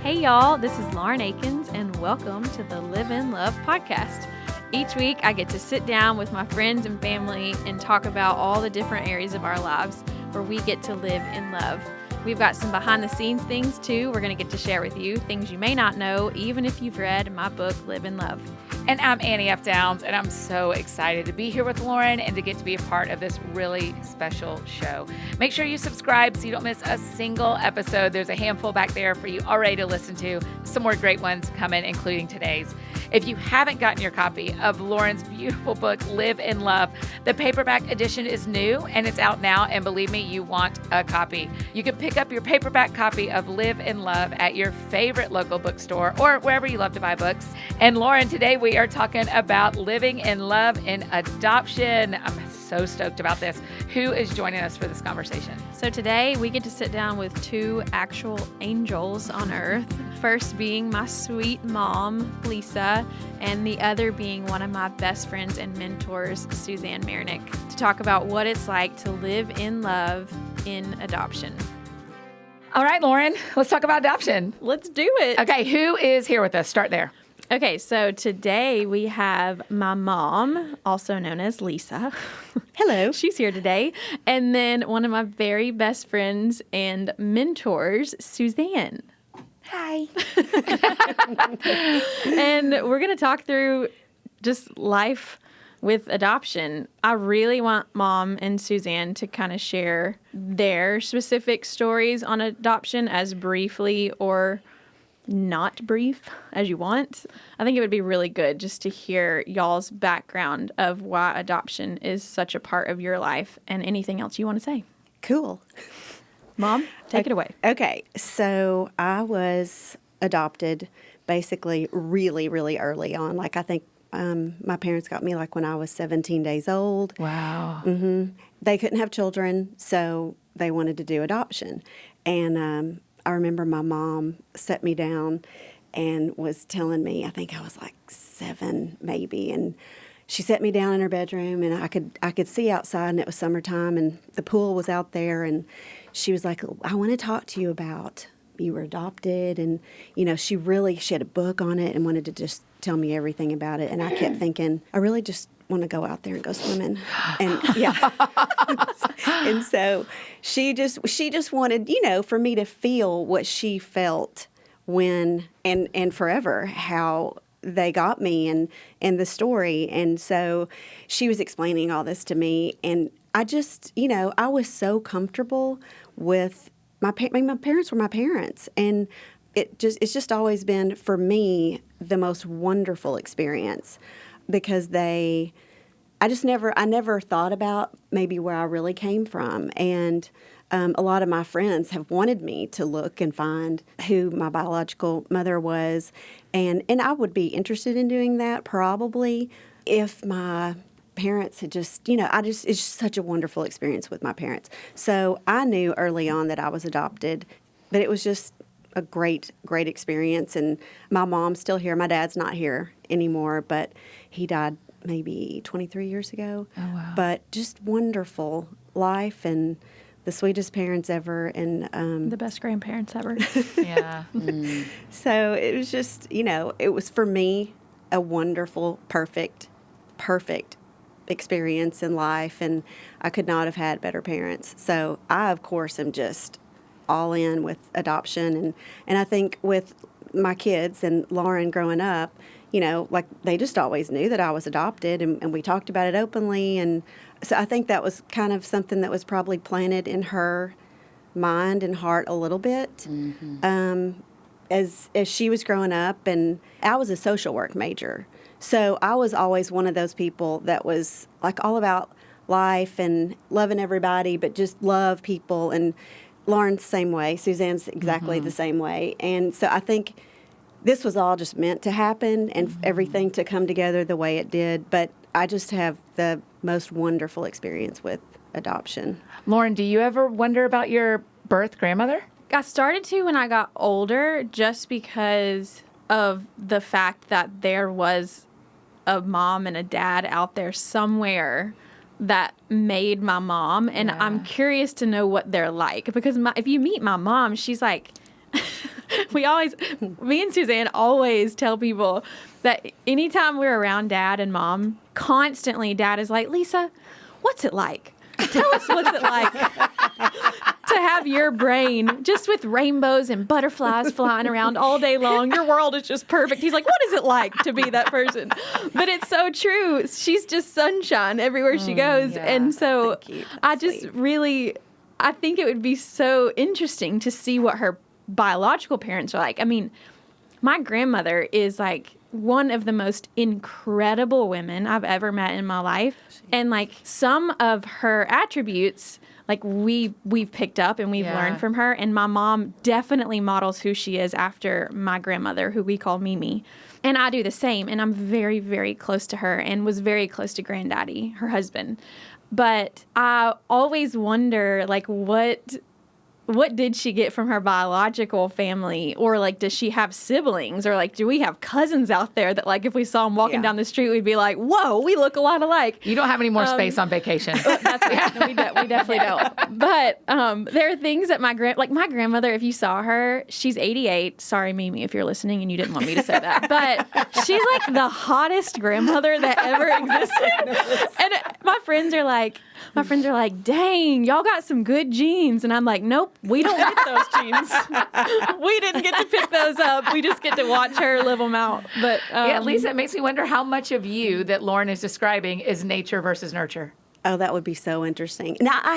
Hey y'all, this is Lauren Akins and welcome to the Live in Love podcast. Each week I get to sit down with my friends and family and talk about all the different areas of our lives where we get to live in love. We've got some behind the scenes things too we're going to get to share with you, things you may not know even if you've read my book, Live in Love. And I'm Annie F. Downs, and I'm so excited to be here with Lauren and to get to be a part of this really special show. Make sure you subscribe so you don't miss a single episode. There's a handful back there for you already to listen to. Some more great ones coming, including today's. If you haven't gotten your copy of Lauren's beautiful book, Live in Love, the paperback edition is new and it's out now. And believe me, you want a copy. You can pick up your paperback copy of Live in Love at your favorite local bookstore or wherever you love to buy books. And Lauren, today we are talking about living in love in adoption. I'm so stoked about this. Who is joining us for this conversation? So today we get to sit down with two actual angels on earth. First being my sweet mom, Lisa, and the other being one of my best friends and mentors, Suzanne Mayernick, to talk about what it's like to live in love in adoption. All right, Lauren, let's talk about adoption. Let's do it. Okay, who is here with us? Start there. Okay, so today we have my mom, also known as Lisa. Hello. She's here today. And then one of my very best friends and mentors, Suzanne. Hi. And we're going to talk through just life with adoption. I really want Mom and Suzanne to kind of share their specific stories on adoption as briefly or not brief as you want. I think it would be really good just to hear y'all's background of why adoption is such a part of your life and anything else you want to say. Cool. Mom, take it away. Okay, so I was adopted basically really, really early on. Like I think my parents got me like when I was 17 days old. Wow. They couldn't have children, so they wanted to do adoption. And I remember my mom set me down and was telling me, I think I was like 7 maybe, and she set me down in her bedroom and I could see outside and it was summertime and the pool was out there and she was like, I want to talk to you about you were adopted, and she had a book on it and wanted to just tell me everything about it. And I kept thinking, I really just want to go out there and go swimming. And yeah. And so she just wanted, for me to feel what she felt when and forever, how they got me and the story. And so she was explaining all this to me, and I just, I was so comfortable with my parents were my parents, and it's just always been for me the most wonderful experience because I never thought about maybe where I really came from. And a lot of my friends have wanted me to look and find who my biological mother was. And I would be interested in doing that probably if my parents had just, it's just such a wonderful experience with my parents. So I knew early on that I was adopted, but it was just a great, great experience. And my mom's still here. My dad's not here anymore, but he died maybe 23 years ago. Oh, wow. But just wonderful life and the sweetest parents ever. And The best grandparents ever. Yeah. So it was just, it was for me a wonderful, perfect experience in life. And I could not have had better parents. So I, of course, am just all in with adoption. And I think with my kids and Lauren growing up, like they just always knew that I was adopted, and we talked about it openly. And so I think that was kind of something that was probably planted in her mind and heart a little bit as she was growing up. And I was a social work major. So I was always one of those people that was like all about life and loving everybody, but just love people. And Lauren's the same way. Suzanne's exactly the same way. And so I think this was all just meant to happen and everything to come together the way it did. But I just have the most wonderful experience with adoption. Lauren, do you ever wonder about your birth grandmother? I started to when I got older just because of the fact that there was a mom and a dad out there somewhere that made my mom. And I'm curious to know what they're like because if you meet my mom, she's like me and Suzanne always tell people that anytime we're around Dad and Mom, constantly Dad is like, Lisa, what's it like? Tell us what's it like to have your brain just with rainbows and butterflies flying around all day long. Your world is just perfect. He's like, what is it like to be that person? But it's so true. She's just sunshine everywhere she goes. Yeah. And so I just sweet. really, I think it would be so interesting to see what her biological parents are like. I mean, my grandmother is like one of the most incredible women I've ever met in my life. And like some of her attributes, like we've picked up and we've learned from her. And my mom definitely models who she is after my grandmother, who we call Mimi. And I do the same. And I'm very, very close to her and was very close to Granddaddy, her husband. But I always wonder, like, what did she get from her biological family? Or, like, does she have siblings? Or, like, do we have cousins out there that, like, if we saw them walking down the street, we'd be like, whoa, we look a lot alike. You don't have any more space on vacation. That's right. No, we definitely don't. But there are things that my grandmother, if you saw her, she's 88. Sorry, Mimi, if you're listening and you didn't want me to say that. But she's, like, the hottest grandmother that ever existed. And my friends are like, dang, y'all got some good genes. And I'm like, nope. We don't get those genes. We didn't get to pick those up. We just get to watch her live them out. But yeah, Lisa, it makes me wonder how much of you that Lauren is describing is nature versus nurture. Oh, that would be so interesting. Now, I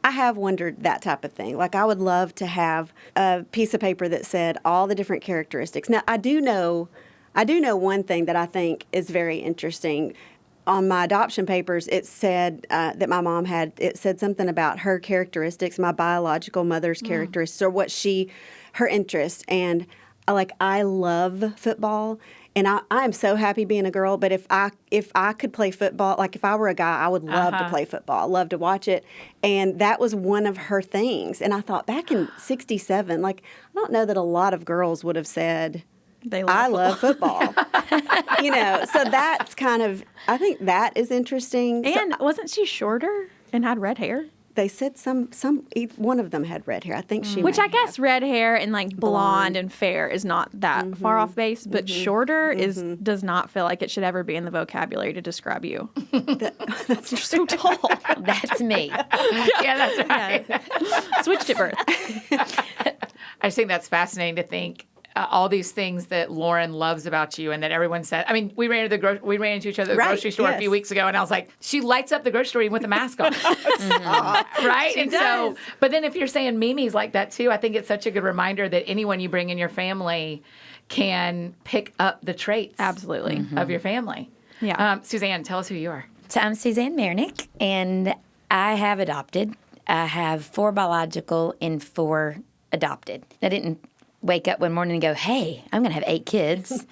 have wondered that type of thing. Like, I would love to have a piece of paper that said all the different characteristics. Now, I do know one thing that I think is very interesting. On my adoption papers, it said that my mom had, it said something about her characteristics, my biological mother's characteristics, or her interests. And I love football, and I'm so happy being a girl. But if I could play football, like if I were a guy, I would love to play football. I love to watch it. And that was one of her things. And I thought back in '67, like, I don't know that a lot of girls would have said, I love football. So that's kind of, I think that is interesting. And wasn't she shorter and had red hair? They said one of them had red hair. I think she Which may I guess have. red hair and like blonde and fair is not that far off base, but shorter does not feel like it should ever be in the vocabulary to describe you. That's You're so tall. That's me. Yeah, that's right. Switched at birth. I just think that's fascinating to think all these things that Lauren loves about you and that everyone said. I mean, we ran into each other at the grocery store a few weeks ago, and I was like, she lights up the grocery store even with a mask on. Right? She and does. So, but then if you're saying Mimi's like that too, I think it's such a good reminder that anyone you bring in your family can pick up the traits Absolutely. of your family. Yeah. Suzanne, tell us who you are. So I'm Suzanne Mayernick, and I have adopted. I have 4 biological and 4 adopted. I didn't wake up one morning and go, hey, I'm going to have 8 kids.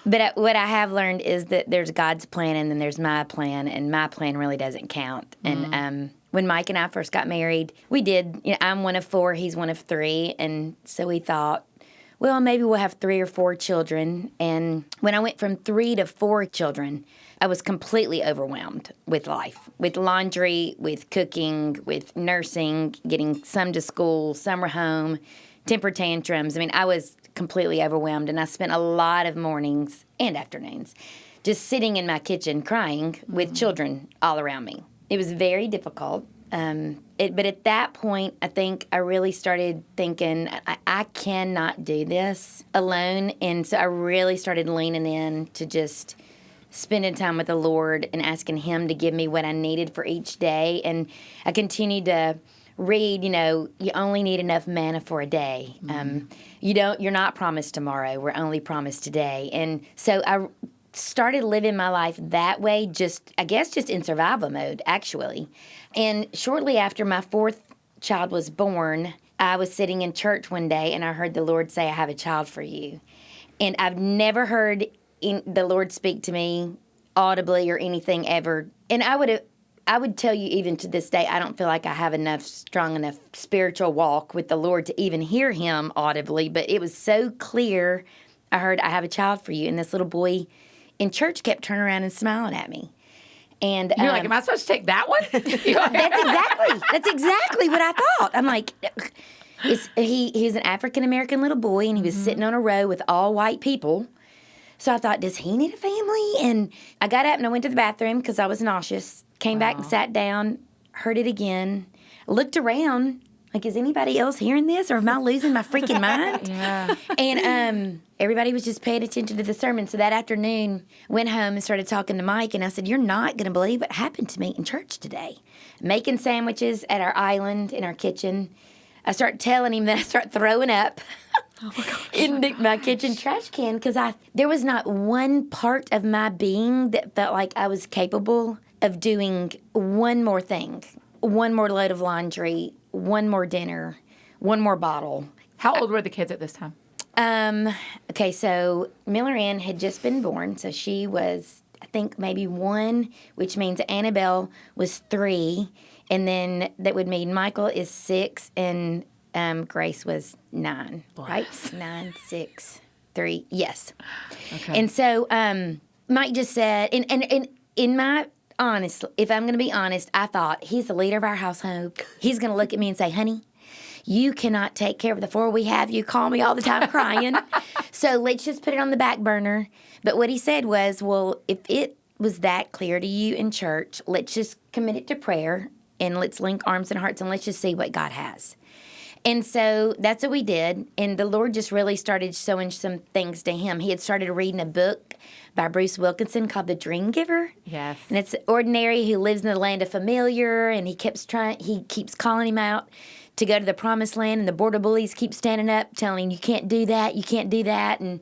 But what I have learned is that there's God's plan and then there's my plan, and my plan really doesn't count. And when Mike and I first got married, we did, I'm one of 4, he's one of 3, and so we thought, well, maybe we'll have 3 or 4 children. And when I went from 3 to 4 children, I was completely overwhelmed with life, with laundry, with cooking, with nursing, getting some to school, some were home, temper tantrums. I mean, I was completely overwhelmed, and I spent a lot of mornings and afternoons just sitting in my kitchen crying with children all around me. It was very difficult. But at that point, I think I really started thinking, I cannot do this alone. And so I really started leaning in to just spending time with the Lord and asking Him to give me what I needed for each day. And I continued to read, you only need enough manna for a day. You're not promised tomorrow. We're only promised today. And so I started living my life that way, just in survival mode, actually. And shortly after my 4th child was born, I was sitting in church one day and I heard the Lord say, I have a child for you. And I've never heard the Lord speak to me audibly or anything ever. And I would tell you, even to this day, I don't feel like I have strong enough spiritual walk with the Lord to even hear Him audibly. But it was so clear. I heard, I have a child for you. And this little boy in church kept turning around and smiling at me. And You're like, am I supposed to take that one? That's exactly what I thought. I'm like, He's an African-American little boy, and he was sitting on a row with all white people. So I thought, does he need a family? And I got up and I went to the bathroom because I was nauseous. Came back and sat down, heard it again, looked around. Like, is anybody else hearing this, or am I losing my freaking mind? Yeah. And everybody was just paying attention to the sermon. So that afternoon, went home and started talking to Mike, and I said, you're not going to believe what happened to me in church today. Making sandwiches at our island in our kitchen. I start telling him that I start throwing up in my kitchen trash can because there was not one part of my being that felt like I was capable of doing one more thing, one more load of laundry, one more dinner, one more bottle. How old were the kids at this time? Okay, so Miller Ann had just been born, so she was, I think, maybe 1, which means Annabelle was 3, and then that would mean Michael is 6, and Grace was 9, right? 9, 6, 3, yes. Okay. And so Mike just said, and in my honest, if I'm going to be honest, I thought, he's the leader of our household. He's going to look at me and say, honey, you cannot take care of the 4 we have. You call me all the time crying. So let's just put it on the back burner. But what he said was, well, if it was that clear to you in church, let's just commit it to prayer and let's link arms and hearts and let's just see what God has. And so that's what we did. And the Lord just really started showing some things to him. He had started reading a book by Bruce Wilkinson called The Dream Giver. Yes. And it's ordinary who lives in the land of familiar, and he keeps calling him out to go to the promised land, and the border bullies keep standing up telling him, you can't do that, you can't do that. And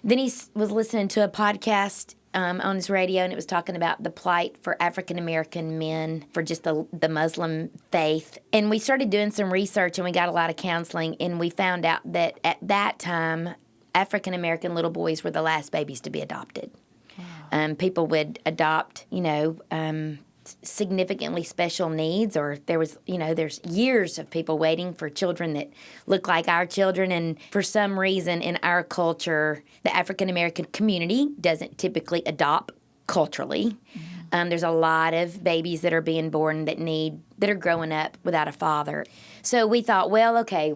then he was listening to a podcast on his radio, and it was talking about the plight for African-American men for just the Muslim faith. And we started doing some research, and we got a lot of counseling, and we found out that at that time, African-American little boys were the last babies to be adopted. Wow. People would adopt, significantly special needs, or there's years of people waiting for children that look like our children. And for some reason in our culture, the African-American community doesn't typically adopt culturally. Mm-hmm. There's a lot of babies that are being born that are growing up without a father. So we thought, well, okay,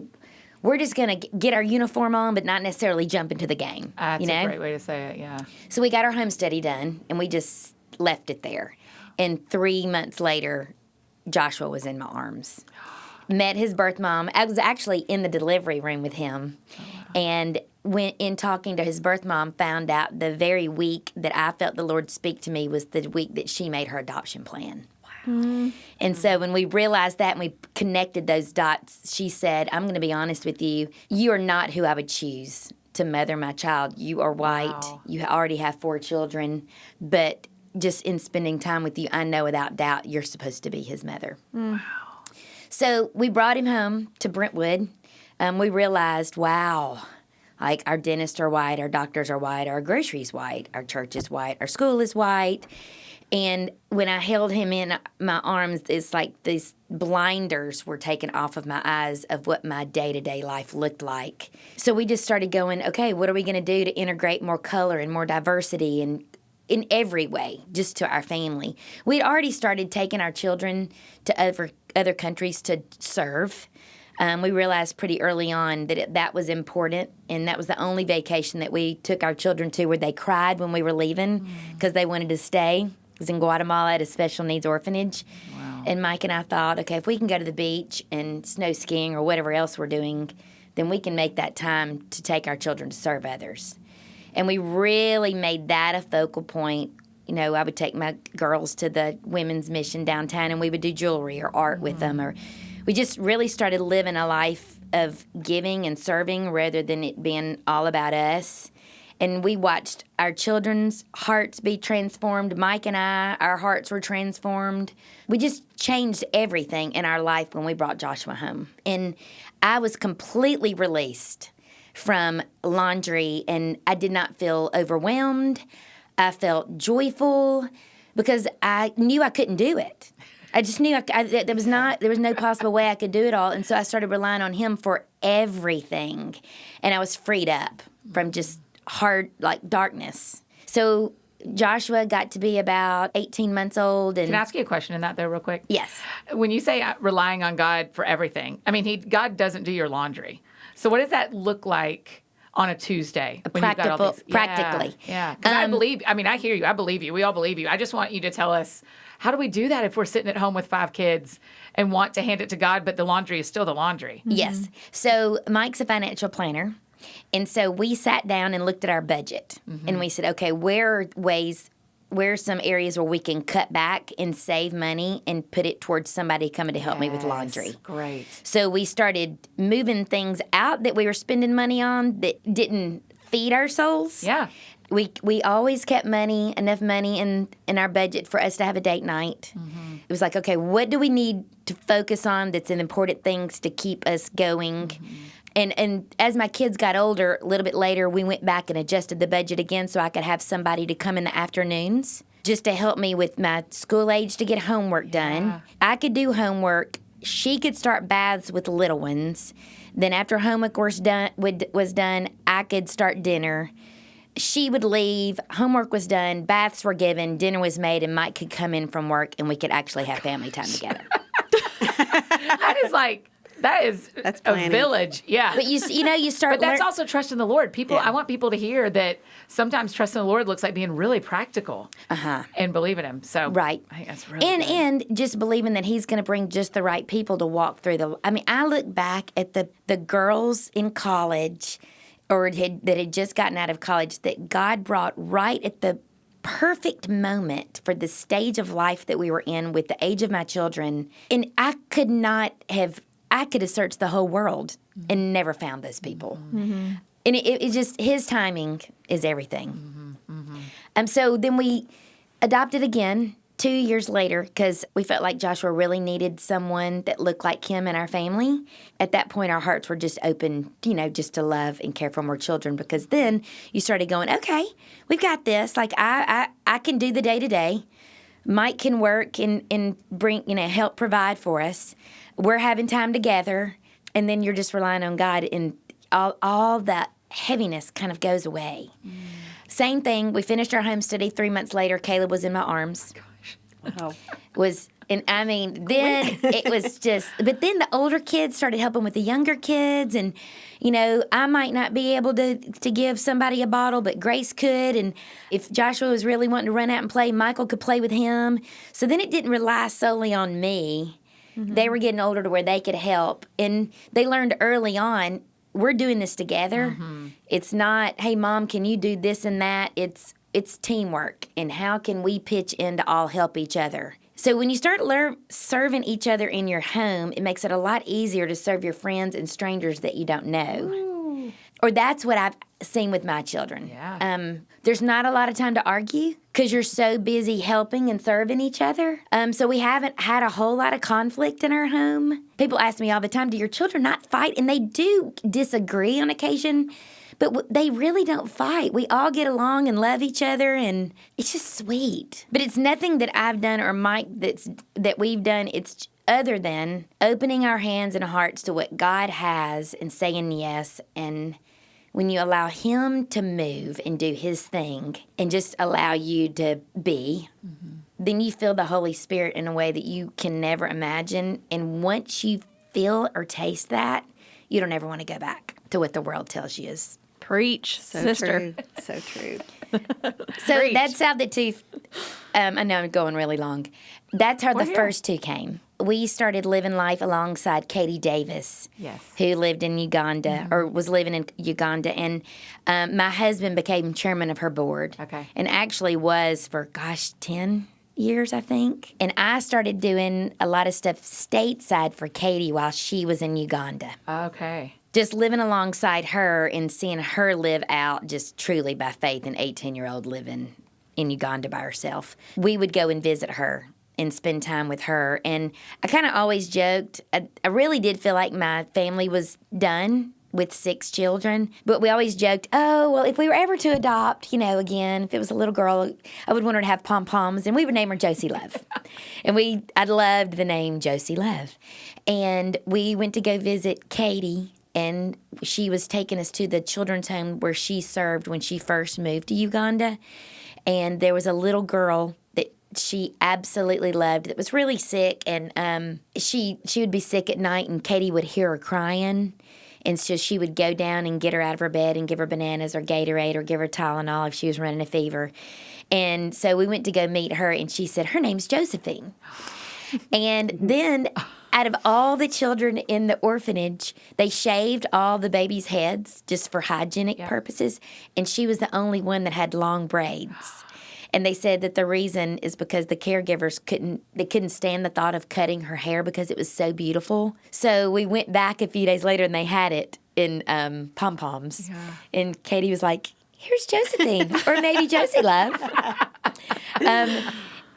we're just going to get our uniform on, but not necessarily jump into the game. That's a great way to say it, yeah. So we got our home study done, and we just left it there. And 3 months later, Joshua was in my arms. Met his birth mom. I was actually in the delivery room with him. Oh, wow. And went in talking to his birth mom, found out the very week that I felt the Lord speak to me was the week that she made her adoption plan. Mm-hmm. And so when we realized that and we connected those dots, she said, I'm going to be honest with you. You are not who I would choose to mother my child. You are white. Wow. You already have 4 children. But just in spending time with you, I know without doubt you're supposed to be his mother. Wow. So we brought him home to Brentwood. We realized, wow, like our dentists are white, our doctors are white, our grocery's white, our church is white, our school is white. And when I held him in my arms, it's like these blinders were taken off of my eyes of what my day-to-day life looked like. So we just started going, okay, what are we going to do to integrate more color and more diversity and in every way, just to our family? We'd already started taking our children to other countries to serve. We realized pretty early on that that was important, and that was the only vacation that we took our children to where they cried when we were leaving because they wanted to stay. It was in Guatemala at a special needs orphanage. Wow. And Mike and I thought, okay, if we can go to the beach and snow skiing or whatever else we're doing, then we can make that time to take our children to serve others. And we really made that a focal point. I would take my girls to the women's mission downtown, and we would do jewelry or art with them. Or we just really started living a life of giving and serving rather than it being all about us. And we watched our children's hearts be transformed. Mike and I, our hearts were transformed. We just changed everything in our life when we brought Joshua home. And I was completely released from laundry, and I did not feel overwhelmed. I felt joyful because I knew I couldn't do it. I just knew there was no possible way I could do it all. And so I started relying on him for everything. And I was freed up from just hard, like darkness. So Joshua got to be about 18 months old. And Can I ask you a question in that, though, real quick? yes. When you say relying on God for everything, I mean, God doesn't do your laundry. So what does that look like on a Tuesday? When you've got all these, Practically. Yeah. Because I hear you. I believe you. We all believe you. I just want you to tell us, how do we do that if we're sitting at home with 5 kids and want to hand it to God, but the laundry is still the laundry? Yes. So Mike's a financial planner. And so we sat down and looked at our budget. And we said, okay, where are some areas where we can cut back and save money and put it towards somebody coming to help me with laundry? Great. So we started moving things out that we were spending money on that didn't feed our souls. Yeah. We always kept enough money in our budget for us to have a date night. It was like, okay, what do we need to focus on that's an important things to keep us going? And as my kids got older, a little bit later, we went back and adjusted the budget again so I could have somebody to come in the afternoons just to help me with my school age to get homework done. Yeah. I could do homework. She could start baths with the little ones. Then after homework was done, I could start dinner. She would leave, homework was done, baths were given, dinner was made, and Mike could come in from work, and we could actually have family time together. That is That's a planning. village. Yeah. But you start. But that's also trust in the Lord. I want people to hear that sometimes trust in the Lord looks like being really practical and believe in Him. So Right. I think that's really good. And just believing that He's going to bring just the right people to walk through I look back at the girls in college that had just gotten out of college that God brought right at the perfect moment for the stage of life that we were in with the age of my children. And I could have searched the whole world and never found those people. And it just, His timing is everything. So then we adopted again 2 years later because we felt like Joshua really needed someone that looked like him in our family. At that point, our hearts were just open, just to love and care for more children, because then you started going, okay, we've got this. Like, I can do the day-to-day. Mike can work and bring, help provide for us. We're having time together, and then you're just relying on God, and all that heaviness kind of goes away. Same thing. We finished our home study. 3 months later, Caleb was in my arms. Wow. Then it was just, but then the older kids started helping with the younger kids, and, I might not be able to give somebody a bottle, but Grace could, and if Joshua was really wanting to run out and play, Michael could play with him. So then it didn't rely solely on me. They were getting older to where they could help, and they learned early on, we're doing this together. It's not, hey, Mom, can you do this and that? It's teamwork, and how can we pitch in to all help each other? So when you start serving each other in your home, it makes it a lot easier to serve your friends and strangers that you don't know. Ooh. Or that's what I've seen with my children. Yeah. There's not a lot of time to argue because you're so busy helping and serving each other. So we haven't had a whole lot of conflict in our home. People ask me all the time, do your children not fight? And they do disagree on occasion, but they really don't fight. We all get along and love each other, and it's just sweet. But it's nothing that I've done or Mike that we've done. It's other than opening our hands and hearts to what God has and saying yes. And when you allow Him to move and do His thing and just allow you to be, then you feel the Holy Spirit in a way that you can never imagine. And once you feel or taste that, you don't ever want to go back to what the world tells you is. Preach, So sister. true. So true. So Preach. that's how the two, I know I'm going really long. That's how the here. first two came. We started living life alongside Katie Davis, Yes. who lived in Uganda or was living in Uganda. And my husband became chairman of her board. Okay. And actually was for, 10 years, I think. And I started doing a lot of stuff stateside for Katie while she was in Uganda. Okay. Just living alongside her and seeing her live out just truly by faith, an 18-year-old living in Uganda by herself. We would go and visit her and spend time with her. And I kind of always joked, I really did feel like my family was done with 6 children. But we always joked, oh, well, if we were ever to adopt, again, if it was a little girl, I would want her to have pom-poms, and we would name her Josie Love. And I loved the name Josie Love. And we went to go visit Katie, and she was taking us to the children's home where she served when she first moved to Uganda. And there was a little girl that she absolutely loved that was really sick. And she would be sick at night, and Katie would hear her crying. And so she would go down and get her out of her bed and give her bananas or Gatorade or give her Tylenol if she was running a fever. And so we went to go meet her, and she said, her name's Josephine. And then out of all the children in the orphanage, they shaved all the babies' heads just for hygienic purposes, and she was the only one that had long braids. And they said that the reason is because the caregivers couldn't stand the thought of cutting her hair because it was so beautiful. So we went back a few days later, and they had it in pom-poms. Yeah. And Katie was like, here's Josephine, or maybe Josie Love.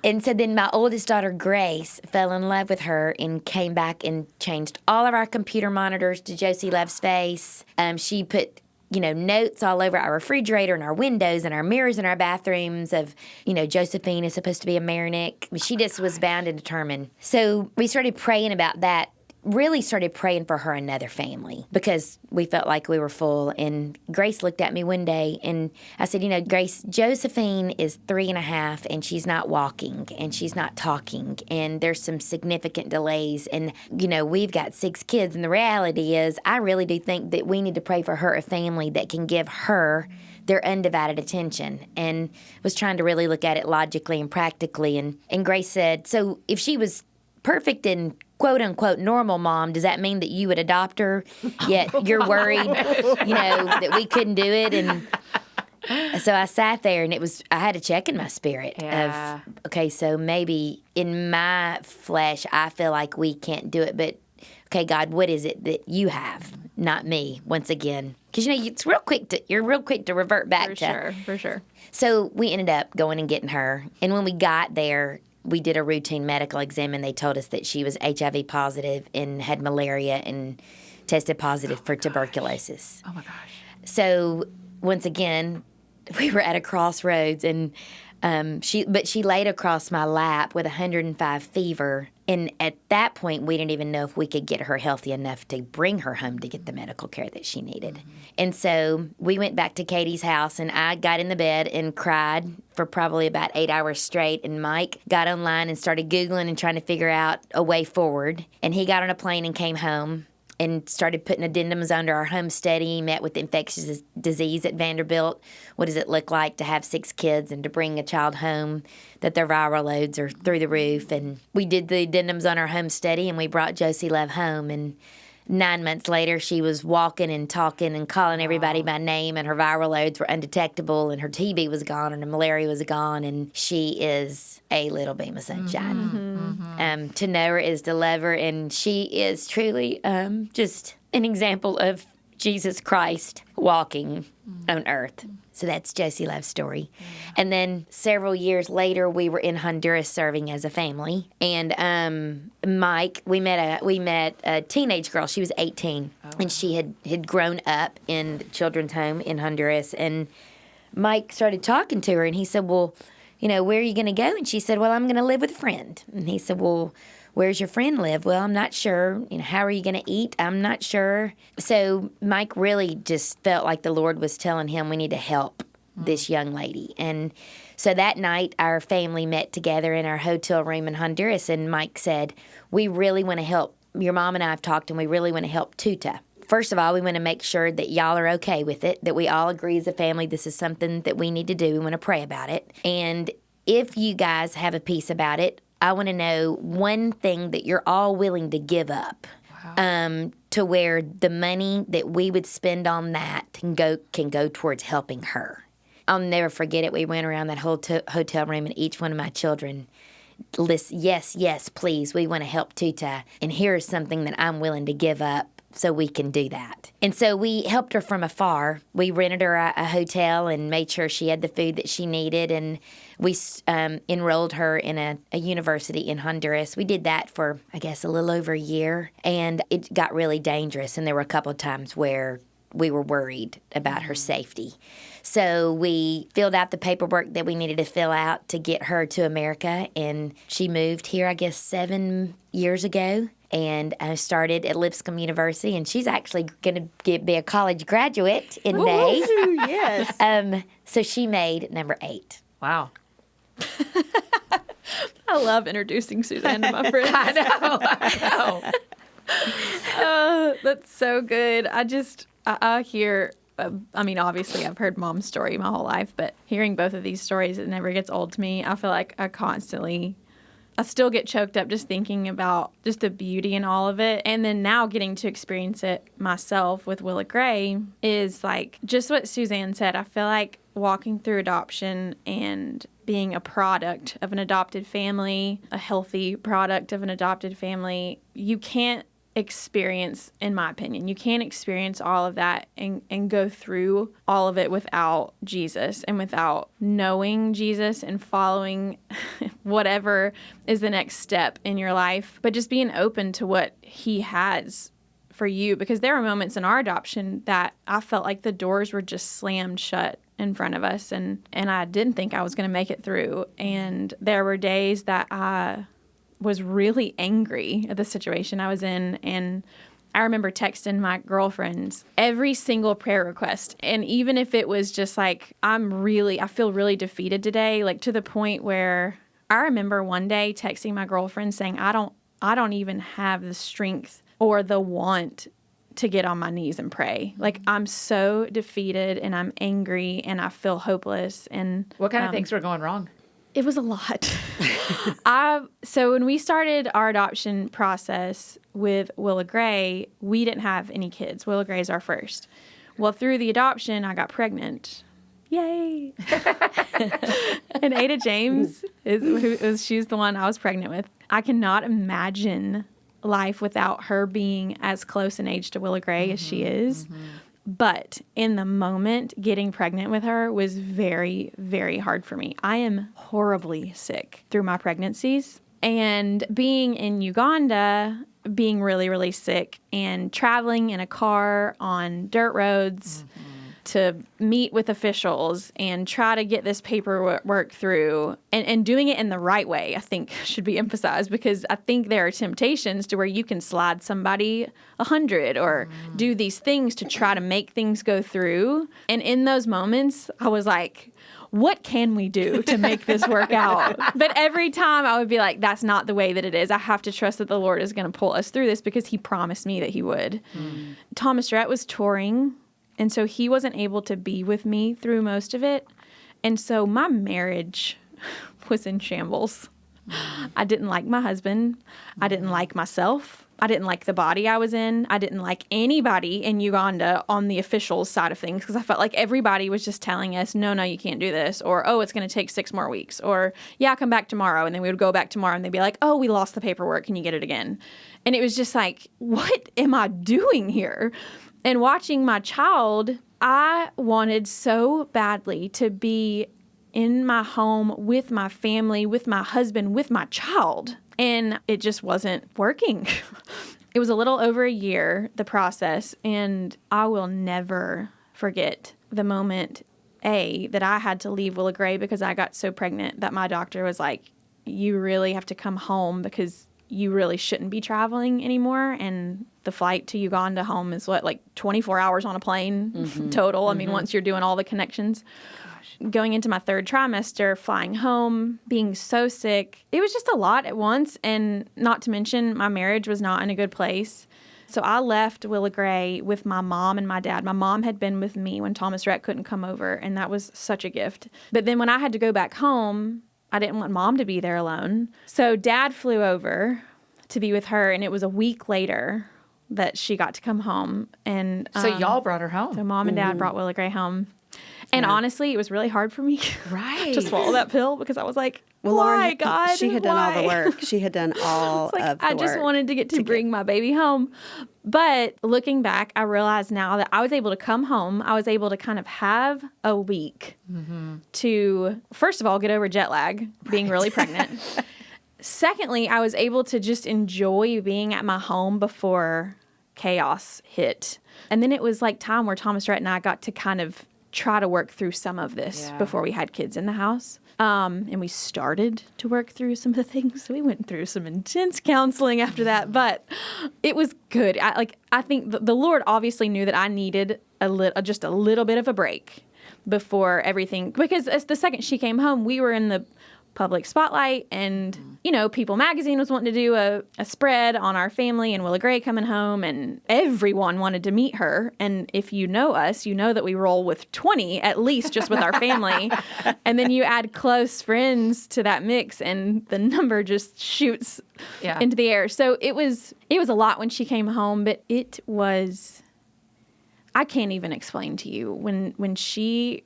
And so then my oldest daughter, Grace, fell in love with her and came back and changed all of our computer monitors to Josie Love's face. She put notes all over our refrigerator and our windows and our mirrors in our bathrooms of, Josephine is supposed to be a Mayernick. She just was bound and determined. So we started praying about that, really started praying for her another family because we felt like we were full. And Grace looked at me one day and I said, Grace, Josephine is 3.5 and she's not walking and she's not talking and there's some significant delays. And, we've got 6 kids. And the reality is I really do think that we need to pray for her a family that can give her their undivided attention, and was trying to really look at it logically and practically. And Grace said, so if she was perfect and quote-unquote normal mom, does that mean that you would adopt her, yet you're worried, that we couldn't do it? And so I sat there, and I had a check in my spirit of, okay, so maybe in my flesh, I feel like we can't do it, but okay, God, what is it that you have, not me, once again? Because, you're real quick to revert back For sure. So we ended up going and getting her, and when we got there, we did a routine medical exam, and they told us that she was HIV positive and had malaria and tested positive for tuberculosis. Oh, my gosh. So, once again, we were at a crossroads, and she laid across my lap with 105 fever. And at that point, we didn't even know if we could get her healthy enough to bring her home to get the medical care that she needed. Mm-hmm. And so we went back to Katie's house, and I got in the bed and cried for probably about 8 hours straight. And Mike got online and started Googling and trying to figure out a way forward. And he got on a plane and came home and started putting addendums under our home study, met with infectious disease at Vanderbilt. What does it look like to have 6 kids and to bring a child home that their viral loads are through the roof? And we did the addendums on our home study, and we brought Josie Love home. And 9 months later, she was walking and talking and calling everybody by name, and her viral loads were undetectable, and her TB was gone, and her malaria was gone, and she is a little beam of sunshine. Mm-hmm. To know her is to love her, and she is truly just an example of Jesus Christ walking on earth. So that's Josie Love's story. And then several years later, we were in Honduras serving as a family. And Mike, we met a teenage girl. She was 18, and she had grown up in the children's home in Honduras. And Mike started talking to her, and he said, well, where are you going to go? And she said, well, I'm going to live with a friend. And he said, well, where's your friend live? Well, I'm not sure. How are you going to eat? I'm not sure. So Mike really just felt like the Lord was telling him we need to help this young lady. And so that night, our family met together in our hotel room in Honduras, and Mike said, we really want to help. Your mom and I have talked, and we really want to help Tuta. First of all, we want to make sure that y'all are okay with it, that we all agree as a family this is something that we need to do. We want to pray about it. And if you guys have a peace about it, I want to know one thing that you're all willing to give up, to where the money that we would spend on that can go towards helping her. I'll never forget it. We went around that whole hotel room, and each one of my children lists, yes, please, we want to help Tuta, and here's something that I'm willing to give up so we can do that. And so we helped her from afar. We rented her a hotel and made sure she had the food that she needed, and we enrolled her in a university in Honduras. We did that for, I guess, a little over a year, and it got really dangerous, and there were a couple of times where we were worried about her safety. So we filled out the paperwork that we needed to fill out to get her to America, and she moved here, I guess, 7 years ago. And I started at Lipscomb University, and she's actually going to be a college graduate in May. Yes. So she made number 8. Wow. I love introducing Suzanne to my friends. I know. That's so good. I hear, I mean, obviously I've heard Mom's story my whole life, but hearing both of these stories, it never gets old to me. I feel like I still get choked up just thinking about just the beauty in all of it. And then now getting to experience it myself with Willa Gray is like just what Suzanne said. I feel like walking through adoption and being a product of an adopted family, a healthy product of an adopted family, you can't experience, in my opinion, you can't experience all of that and go through all of it without Jesus and without knowing Jesus and following whatever is the next step in your life, but just being open to what he has for you. Because there were moments in our adoption that I felt like the doors were just slammed shut in front of us, and I didn't think I was going to make it through. And there were days that I was really angry at the situation I was in, and I remember texting my girlfriends every single prayer request. And even if it was just like, I feel really defeated today, like to the point where I remember one day texting my girlfriend saying, I don't even have the strength or the want to get on my knees and pray. Like, I'm so defeated and I'm angry and I feel hopeless. And What kind of things were going wrong? It was a lot. So when we started our adoption process with Willa Gray, we didn't have any kids. Willa Gray is our first. Well, through the adoption, I got pregnant. Yay! And Ada James, she's the one I was pregnant with. I cannot imagine life without her being as close in age to Willa Gray as she is. But in the moment, getting pregnant with her was very, very hard for me. I am horribly sick through my pregnancies. And being in Uganda, being really, really sick, and traveling in a car on dirt roads to meet with officials and try to get this paperwork through, and doing it in the right way, I think should be emphasized, because I think there are temptations to where you can slide somebody 100 or do these things to try to make things go through. And in those moments, I was like, what can we do to make this work out? But every time I would be like, that's not the way that it is. I have to trust that the Lord is going to pull us through this because he promised me that he would. Thomas Rhett was touring, and so he wasn't able to be with me through most of it. And so my marriage was in shambles. I didn't like my husband. I didn't like myself. I didn't like the body I was in. I didn't like anybody in Uganda on the officials side of things, because I felt like everybody was just telling us, no, you can't do this. Or, oh, it's going to take 6 more weeks. Or, yeah, come back tomorrow. And then we would go back tomorrow and they'd be like, oh, we lost the paperwork. Can you get it again? And it was just like, what am I doing here? And watching my child, I wanted so badly to be in my home with my family, with my husband, with my child. And it just wasn't working. It was a little over a year, the process, and I will never forget the moment, that I had to leave Willa Gray because I got so pregnant that my doctor was like, you really have to come home because you really shouldn't be traveling anymore. And the flight to Uganda home is like 24 hours on a plane total. I mean, once you're doing all the connections. Going into my 3rd trimester, flying home, being so sick. It was just a lot at once, and not to mention my marriage was not in a good place. So I left Willa Gray with my mom and my dad. My mom had been with me when Thomas Rhett couldn't come over, and that was such a gift. But then when I had to go back home, I didn't want Mom to be there alone. So Dad flew over to be with her, and it was a week later that she got to come home. And So y'all brought her home. So Mom and Dad brought Willa Gray home. And honestly, it was really hard for me to swallow that pill, because I was like, why, God? She had done all the work. She had done all of the work. I just wanted to get to bring my baby home. But looking back, I realize now that I was able to come home. I was able to kind of have a week to, first of all, get over jet lag, being really pregnant. Secondly, I was able to just enjoy being at my home before chaos hit. And then it was like time where Thomas Rhett and I got to kind of try to work through some of this before we had kids in the house. And we started to work through some of the things. We went through some intense counseling after that, but it was good. I think the Lord obviously knew that I needed just a little bit of a break. before everything, because as the second she came home, we were in the public spotlight, and People Magazine was wanting to do a spread on our family and Willa Gray coming home, and everyone wanted to meet her. And if you know us, you know that we roll with 20 at least just with our family, and then you add close friends to that mix, and the number just shoots into the air. So it was a lot when she came home, but it was. I can't even explain to you when she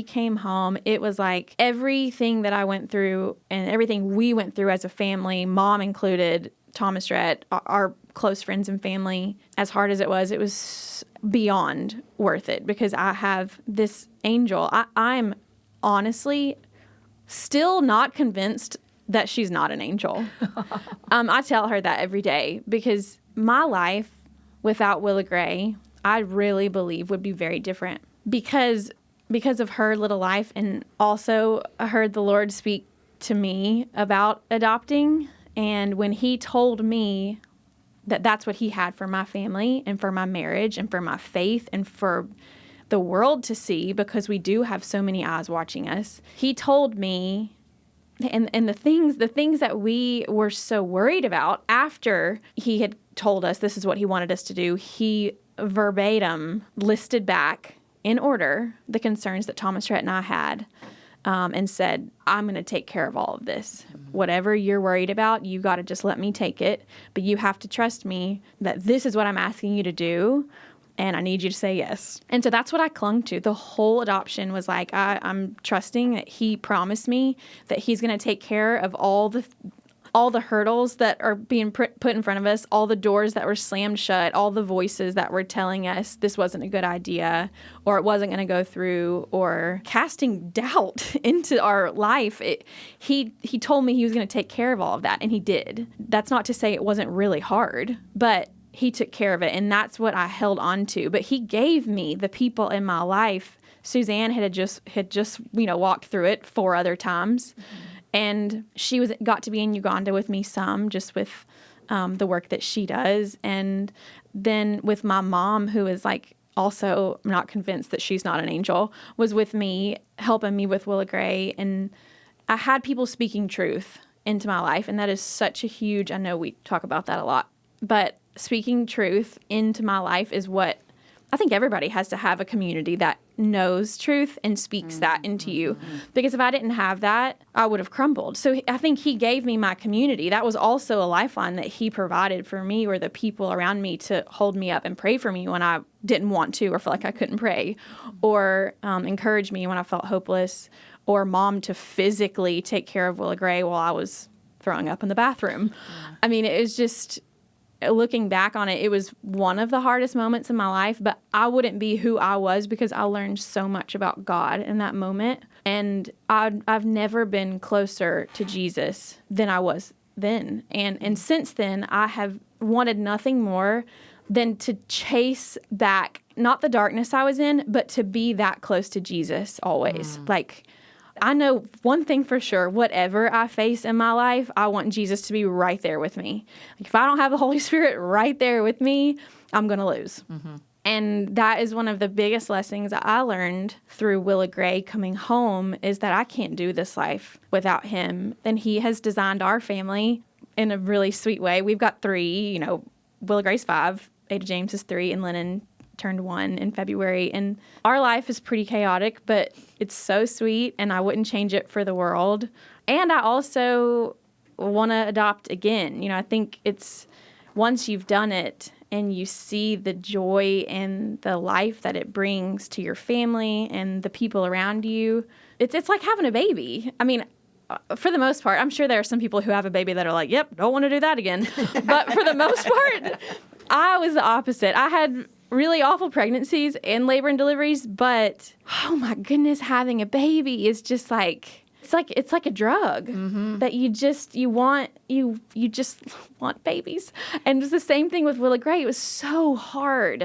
came home, it was like everything that I went through and everything we went through as a family, mom included, Thomas Rhett, our close friends and family, as hard as it was beyond worth it, because I have this angel. I'm honestly still not convinced that she's not an angel. I tell her that every day, because my life without Willa Gray, I really believe would be very different because of her little life. And also I heard the Lord speak to me about adopting. And when he told me that that's what he had for my family and for my marriage and for my faith and for the world to see, because we do have so many eyes watching us, he told me, and the things that we were so worried about after he had told us this is what he wanted us to do, he verbatim listed back in order the concerns that Thomas Rhett and I had, and said, I'm going to take care of all of this. Whatever you're worried about, you got to just let me take it. But you have to trust me that this is what I'm asking you to do, and I need you to say yes. And so that's what I clung to. The whole adoption was like, I'm trusting that he promised me that he's going to take care of all the hurdles that are being put in front of us, all the doors that were slammed shut, all the voices that were telling us this wasn't a good idea, or it wasn't going to go through, or casting doubt into our life. He told me he was going to take care of all of that, and he did. That's not to say it wasn't really hard, but he took care of it, and that's what I held on to. But he gave me the people in my life. Suzanne had just walked through it 4 other times. And she got to be in Uganda with me some, just with the work that she does. And then with my mom, who is like also not convinced that she's not an angel, was with me, helping me with Willa Gray. And I had people speaking truth into my life. And that is such a huge, I know we talk about that a lot, but speaking truth into my life is what I think everybody has to have, a community that knows truth and speaks that into you. Because if I didn't have that, I would have crumbled. So I think he gave me my community. That was also a lifeline that he provided for me, or the people around me to hold me up and pray for me when I didn't want to or felt like I couldn't pray, or encourage me when I felt hopeless, or mom to physically take care of Willa Gray while I was throwing up in the bathroom. I mean, it was just... Looking back on it, it was one of the hardest moments in my life, but I wouldn't be who I was because I learned so much about God in that moment. And I've never been closer to Jesus than I was then. And since then, I have wanted nothing more than to chase back, not the darkness I was in, but to be that close to Jesus always. Like, I know one thing for sure, whatever I face in my life, I want Jesus to be right there with me. Like, if I don't have the Holy Spirit right there with me, I'm going to lose. And that is one of the biggest lessons that I learned through Willa Gray coming home, is that I can't do this life without him. And he has designed our family in a really sweet way. We've got 3, Willa Gray's 5, Ada James is 3, and Lennon turned 1 in February. And our life is pretty chaotic, but it's so sweet, and I wouldn't change it for the world. And I also want to adopt again. I think it's once you've done it and you see the joy and the life that it brings to your family and the people around you, it's like having a baby. I mean, for the most part, I'm sure there are some people who have a baby that are like, yep, don't want to do that again. But for the most part, I was the opposite. I had really awful pregnancies and labor and deliveries, but oh my goodness, having a baby is just like, it's like a drug that you just want babies. And it was the same thing with Willa Gray. It was so hard.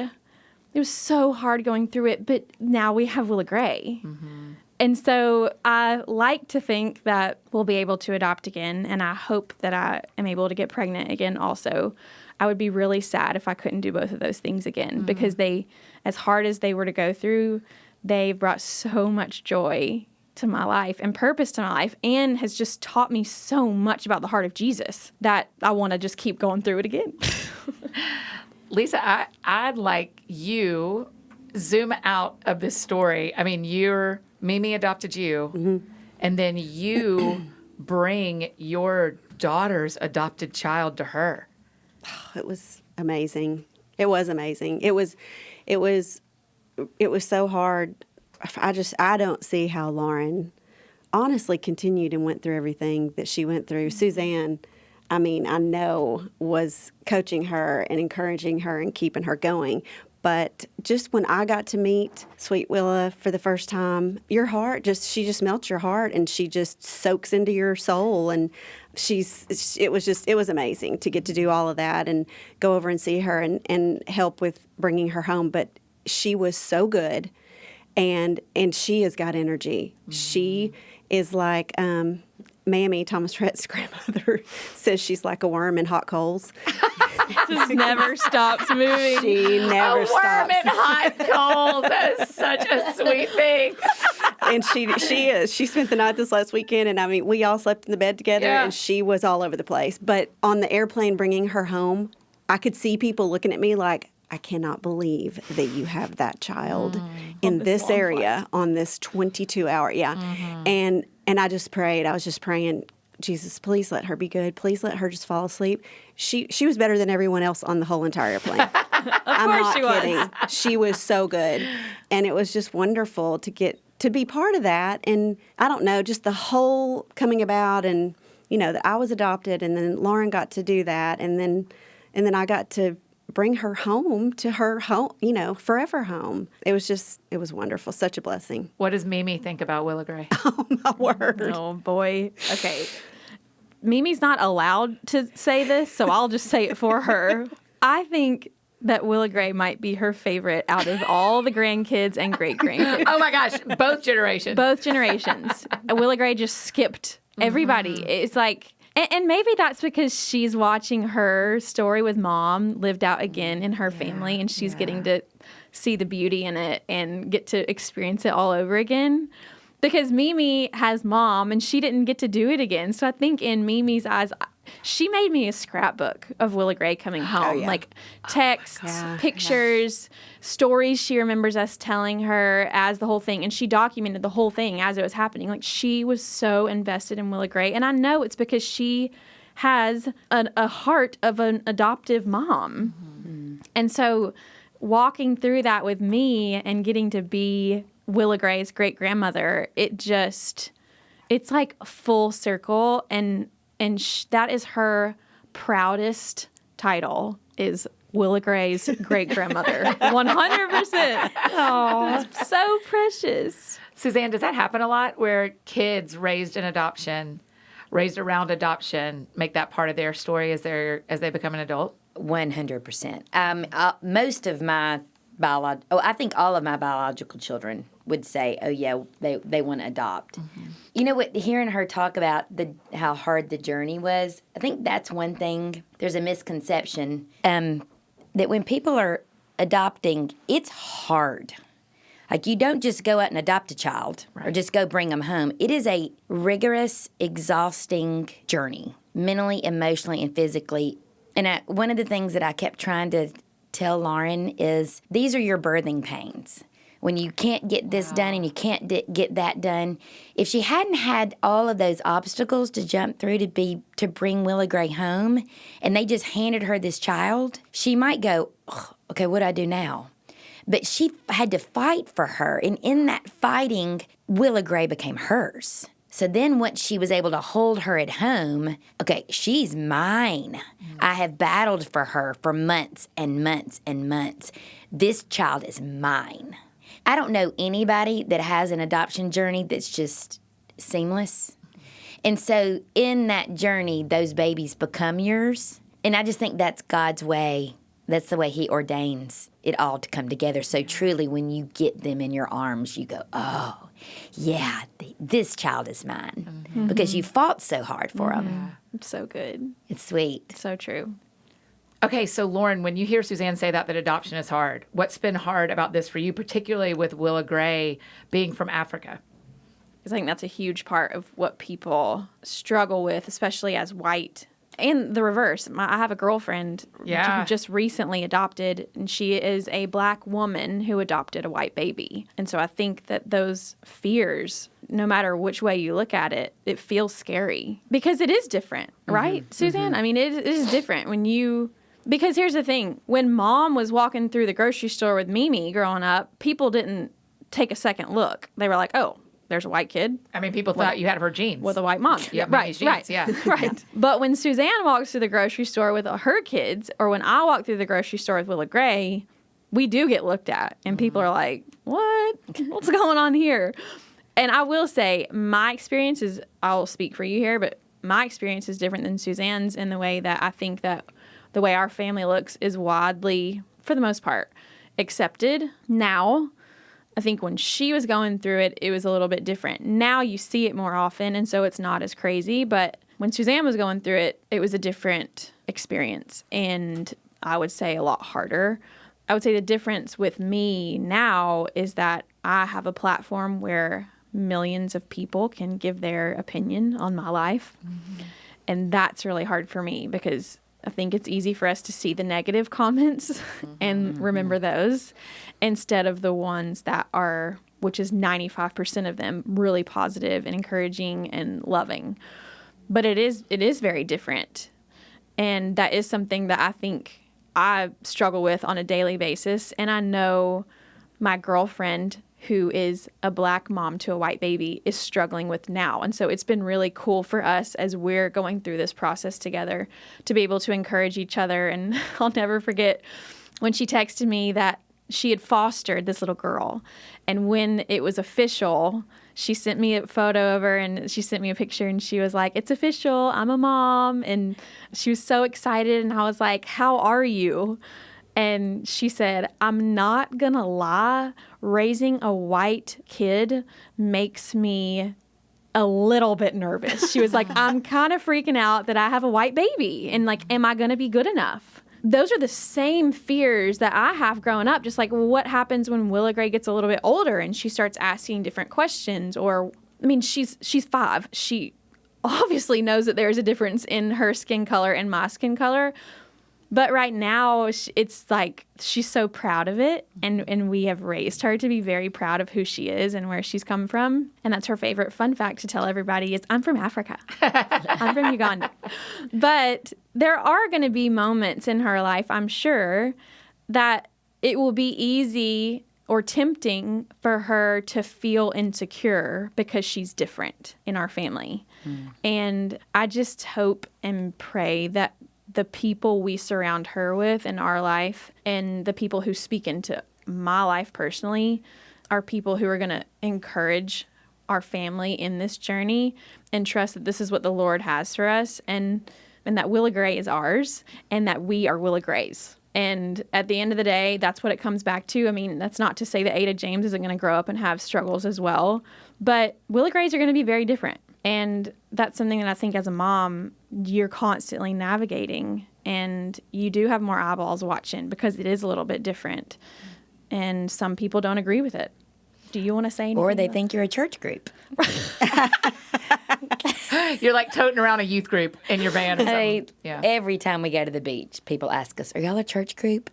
It was so hard going through it, but now we have Willa Gray. And so I like to think that we'll be able to adopt again, and I hope that I am able to get pregnant again also. I would be really sad if I couldn't do both of those things again, because they, as hard as they were to go through, they've brought so much joy to my life and purpose to my life, and has just taught me so much about the heart of Jesus that I want to just keep going through it again. Lisa, I'd like you zoom out of this story. I mean, Mimi adopted you, and then you bring your daughter's adopted child to her. It was amazing. It was amazing. It was so hard. I don't see how Lauren honestly continued and went through everything that she went through. Suzanne, I mean, I know was coaching her and encouraging her and keeping her going. But just when I got to meet Sweet Willa for the first time, your heart she just melts your heart, and she just soaks into your soul. And it was amazing to get to do all of that and go over and see her and help with bringing her home. But she was so good. And she has got energy. Mm-hmm. She is like Mammy, Thomas Rhett's grandmother, says she's like a worm in hot coals. Just never stops moving. She never stops. A worm in hot coals. That is such a sweet thing. And she is. She spent the night this last weekend, and I mean, we all slept in the bed together, and she was all over the place. But on the airplane bringing her home, I could see people looking at me like, I cannot believe that you have that child in this area on this 22-hour. Yeah. Mm-hmm. And I just prayed. I was just praying, Jesus, please let her be good. Please let her just fall asleep. She was better than everyone else on the whole entire airplane. I'm not kidding. She was so good. And it was just wonderful to get to be part of that. And I don't know, just the whole coming about, and, that I was adopted, and then Lauren got to do that. And then I got to bring her home to her home, forever home. It was wonderful. Such a blessing. What does Mimi think about Willa Gray? Oh, my word. Oh, boy. Okay. Mimi's not allowed to say this, so I'll just say it for her. I think that Willa Gray might be her favorite out of all the grandkids and great-grandkids. Oh, my gosh. Both generations. Both generations. Willa Gray just skipped everybody. Mm-hmm. It's like... And maybe that's because she's watching her story with Mom lived out again in her family, and she's getting to see the beauty in it and get to experience it all over again. Because Mimi has Mom, and she didn't get to do it again. So I think in Mimi's eyes, she made me a scrapbook of Willa Gray coming home. Like texts, pictures, stories she remembers us telling her as the whole thing. And she documented the whole thing as it was happening. Like, she was so invested in Willa Gray. And I know it's because she has a heart of an adoptive mom. Mm-hmm. And so walking through that with me and getting to be Willa Gray's great-grandmother, it's like full circle, and that is her proudest title, is Willa Gray's great-grandmother. 100%. Oh, it's so precious. Suzanne, does that happen a lot where kids raised around adoption, make that part of their story as they become an adult? 100%. Most of my I think all of my biological children would say, oh, yeah, they want to adopt. Mm-hmm. You know what, hearing her talk about how hard the journey was, I think that's one thing. There's a misconception that when people are adopting, it's hard. Like, you don't just go out and adopt a child or just go bring them home. It is a rigorous, exhausting journey, mentally, emotionally, and physically. And one of the things that I kept trying to tell Lauren is, these are your birthing pains. When you can't get this done and you can't get that done. If she hadn't had all of those obstacles to jump through to bring Willa Gray home, and they just handed her this child, she might go, oh, okay, what do I do now? But she had to fight for her, and in that fighting, Willa Gray became hers. So then once she was able to hold her at home, okay, she's mine. I have battled for her for months and months and months. This child is mine. I don't know anybody that has an adoption journey that's just seamless. And so in that journey, those babies become yours. And I just think that's God's way. That's the way He ordains it all to come together. So truly, when you get them in your arms, you go, oh, yeah, this child is mine. Mm-hmm. Because you fought so hard for them. It's so good. It's sweet. So true. Okay, so Lauren, when you hear Suzanne say that adoption is hard, what's been hard about this for you, particularly with Willa Gray being from Africa? Because I think that's a huge part of what people struggle with, especially as white. And the reverse. I have a girlfriend who just recently adopted, and she is a black woman who adopted a white baby. And so I think that those fears, no matter which way you look at it, it feels scary because it is different, right, Suzanne? I mean, it is different when you... Because here's the thing. When Mom was walking through the grocery store with Mimi growing up, people didn't take a second look. They were like, oh, there's a white kid. I mean, people thought you had her genes. With a white mom. Yeah, right, genes, right, yeah. right. But when Suzanne walks through the grocery store with her kids, or when I walk through the grocery store with Willa Gray, we do get looked at. And people are like, what? What's going on here? And I will say, my experience is, I'll speak for you here, but my experience is different than Suzanne's in the way that I think that the way our family looks is widely, for the most part, accepted now. I think when she was going through it, it was a little bit different. Now you see it more often, and so it's not as crazy. But when Suzanne was going through it, it was a different experience, and I would say a lot harder. I would say the difference with me now is that I have a platform where millions of people can give their opinion on my life, and that's really hard for me because I think it's easy for us to see the negative comments and remember those instead of the ones that are, which is 95% of them, really positive and encouraging and loving. But it is very different. And that is something that I think I struggle with on a daily basis. And I know my girlfriend, who is a black mom to a white baby, is struggling with now. And so it's been really cool for us as we're going through this process together to be able to encourage each other. And I'll never forget when she texted me that she had fostered this little girl. And when it was official, she sent me a photo of her and she sent me a picture and she was like, it's official, I'm a mom. And she was so excited. And I was like, how are you? And she said, I'm not gonna lie, raising a white kid makes me a little bit nervous. She was like, I'm kind of freaking out that I have a white baby. And like, am I gonna be good enough? Those are the same fears that I have growing up. Just like, what happens when Willa Gray gets a little bit older and she starts asking different questions? Or, I mean, she's 5. She obviously knows that there's a difference in her skin color and my skin color. But right now, it's like she's so proud of it, and we have raised her to be very proud of who she is and where she's come from. And that's her favorite fun fact to tell everybody is, I'm from Africa. I'm from Uganda. But there are going to be moments in her life, I'm sure, that it will be easy or tempting for her to feel insecure because she's different in our family. And I just hope and pray that the people we surround her with in our life and the people who speak into my life personally are people who are going to encourage our family in this journey and trust that this is what the Lord has for us and that Willa Gray is ours and that we are Willa Grays. And at the end of the day, that's what it comes back to. I mean, that's not to say that Ada James isn't going to grow up and have struggles as well, but Willa Grays are going to be very different. And that's something that I think as a mom, you're constantly navigating, and you do have more eyeballs watching because it is a little bit different. And some people don't agree with it. Do you want to say anything? Or they think you're a church group. You're like toting around a youth group in your van or something. Every time we go to the beach, people ask us, are y'all a church group?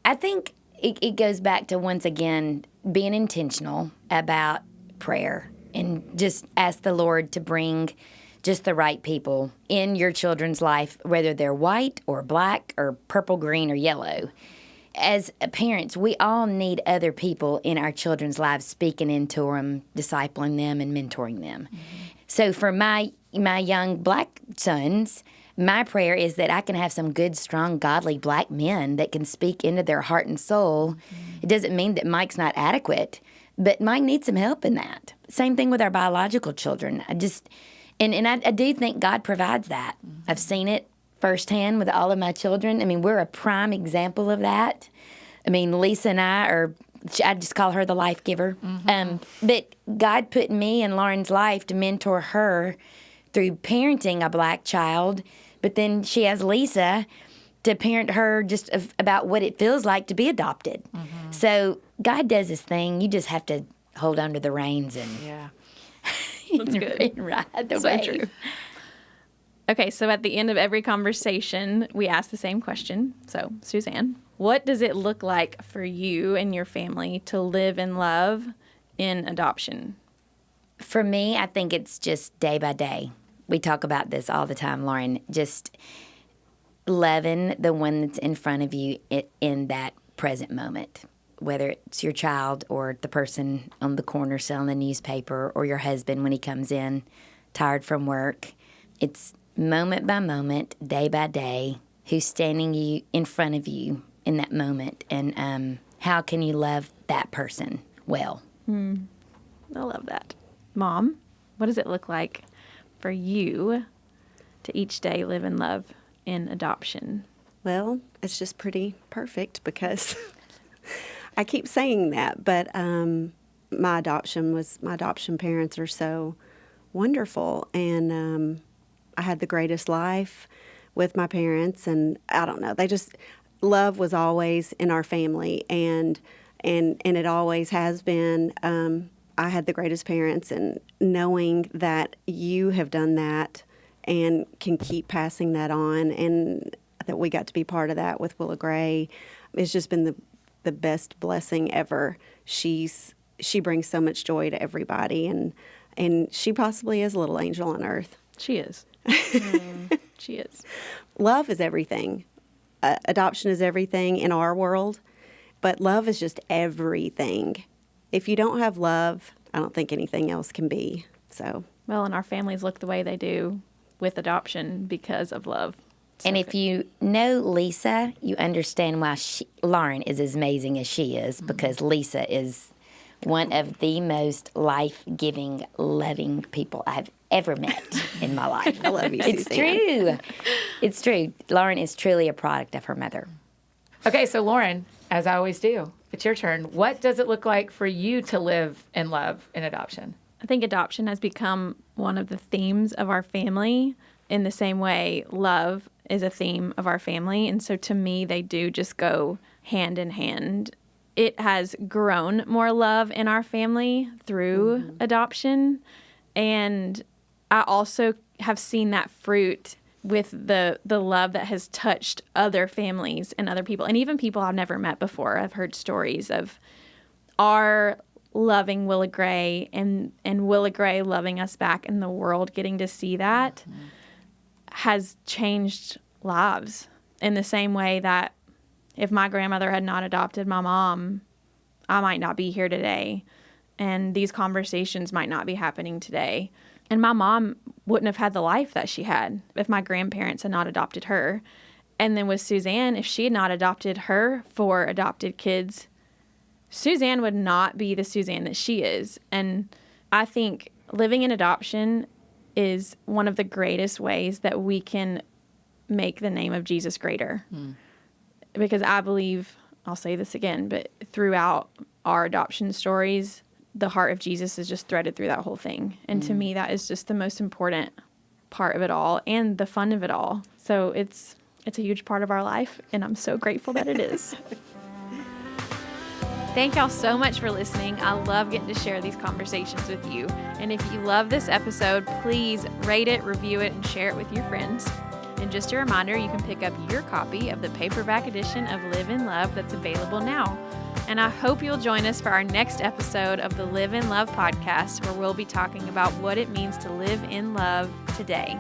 I think it goes back to, once again, being intentional about prayer and just ask the Lord to bring just the right people in your children's life, whether they're white or black or purple, green, or yellow. As parents, we all need other people in our children's lives speaking into them, discipling them, and mentoring them. So for my young black sons, my prayer is that I can have some good, strong, godly black men that can speak into their heart and soul. It doesn't mean that Mike's not adequate, but Mike needs some help in that. Same thing with our biological children. I do think God provides that. I've seen it firsthand with all of my children. I mean, we're a prime example of that. I mean, Lisa and I just call her the life giver. But God put me in Lauren's life to mentor her through parenting a black child. But then she has Lisa to parent her just about what it feels like to be adopted. Mm-hmm. So God does his thing. You just have to hold on to the reins and That's good. Ride the So wave. true. Okay, so at the end of every conversation, we ask the same question. So, Suzanne, what does it look like for you and your family to live in love in adoption? For me, I think it's just day by day. We talk about this all the time, Lauren. Just loving the one that's in front of you in that present moment, whether it's your child or the person on the corner selling the newspaper or your husband when he comes in tired from work. It's moment by moment, day by day, who's standing in front of you in that moment, and how can you love that person well? I love that. Mom, what does it look like for you to each day live in love in adoption? Well, it's just pretty perfect because I keep saying that, but my adoption parents are so wonderful, and I had the greatest life with my parents, and I don't know, love was always in our family, and it always has been. I had the greatest parents, and knowing that you have done that and can keep passing that on, and that we got to be part of that with Willa Gray, it's just been the best blessing ever. She brings so much joy to everybody, and she possibly is a little angel on earth. She is. She is. Love is everything. Adoption is everything in our world, but love is just everything. If you don't have love, I don't think anything else can be. So. Well, and our families look the way they do with adoption because of love. So And if you know Lisa, you understand why Lauren is as amazing as she is, because Lisa is one of the most life-giving, loving people I've ever met in my life. I love you, It's Suzanne. true. It's true. Lauren is truly a product of her mother. Okay, so Lauren, as I always do, it's your turn. What does it look like for you to live in love in adoption? I think adoption has become one of the themes of our family in the same way love is a theme of our family. And so to me, they do just go hand in hand. It has grown more love in our family through adoption. And I also have seen that fruit with the love that has touched other families and other people, and even people I've never met before. I've heard stories of our loving Willa Gray and Willa Gray loving us back, in the world getting to see that has changed lives in the same way that if my grandmother had not adopted my mom, I might not be here today, and these conversations might not be happening today. And my mom wouldn't have had the life that she had if my grandparents had not adopted her. And then with Suzanne, if she had not adopted her 4 adopted kids, Suzanne would not be the Suzanne that she is. And I think living in adoption is one of the greatest ways that we can make the name of Jesus greater. Because I believe, I'll say this again, but throughout our adoption stories, the heart of Jesus is just threaded through that whole thing. And to me, that is just the most important part of it all and the fun of it all. So it's a huge part of our life, and I'm so grateful that it is. Thank y'all so much for listening. I love getting to share these conversations with you. And if you love this episode, please rate it, review it, and share it with your friends. And just a reminder, you can pick up your copy of the paperback edition of Live in Love that's available now. And I hope you'll join us for our next episode of the Live in Love podcast, where we'll be talking about what it means to live in love today.